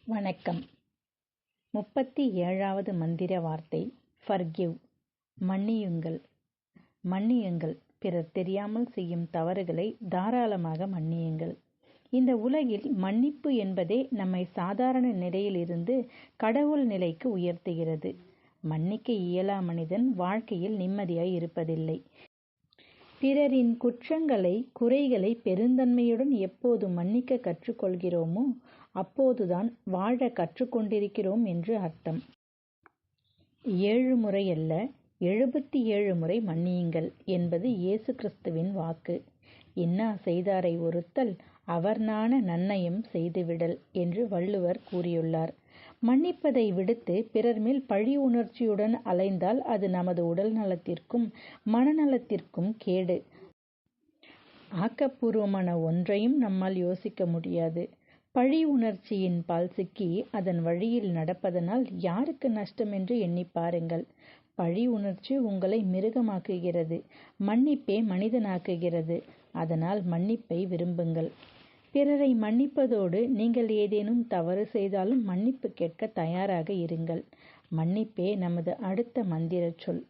வணக்கம். 37வது மந்திர வார்த்தை ஃபர்கிவ். மன்னியுங்கள். மன்னியுங்கள். பிறர் தெரியாமல் செய்யும் தவறுகளை தாராளமாக மன்னியுங்கள். இந்த உலகில் மன்னிப்பு என்பதே நம்மை சாதாரண நிலையில் இருந்து கடவுள் நிலைக்கு உயர்த்துகிறது. மன்னிக்க இயலா மனிதன் வாழ்க்கையில் நிம்மதியாய் இருப்பதில்லை. பிறரின் குற்றங்களை, குறைகளை பெருந்தன்மையுடன் எப்போது மன்னிக்க கற்றுக்கொள்கிறோமோ அப்போதுதான் வாழ கற்றுக்கொண்டிருக்கிறோம் என்று அர்த்தம். 7 முறை அல்ல, 77 முறை மன்னியுங்கள் என்பது இயேசு கிறிஸ்துவின் வாக்கு. இன்னா செய்தாரை ஒறுத்தல் அவர் நாண நன்னயம் செய்துவிடல் என்று வள்ளுவர் கூறியுள்ளார். மன்னிப்பதை விடுத்து பிறர் மேல் பழி உணர்ச்சியுடன் அலைந்தால் அது நமது உடல் நலத்திற்கும் மனநலத்திற்கும் கேடு. ஆக்கப்பூர்வமான ஒன்றையும் நம்மால் யோசிக்க முடியாது. பழி உணர்ச்சியின் பால் சிக்கி அதன் வழியில் நடப்பதனால் யாருக்கு நஷ்டம் என்று எண்ணி பாருங்கள். பழி உணர்ச்சி உங்களை மிருகமாக்குகிறது, மன்னிப்பே மனிதனாக்குகிறது. அதனால் மன்னிப்பை விரும்புங்கள். பிறரை மன்னிப்பதோடு நீங்கள் ஏதேனும் தவறு செய்தாலும் மன்னிப்பு கேட்க தயாராக இருங்கள். மன்னிப்பே நமது அடுத்த மந்திர சொல்.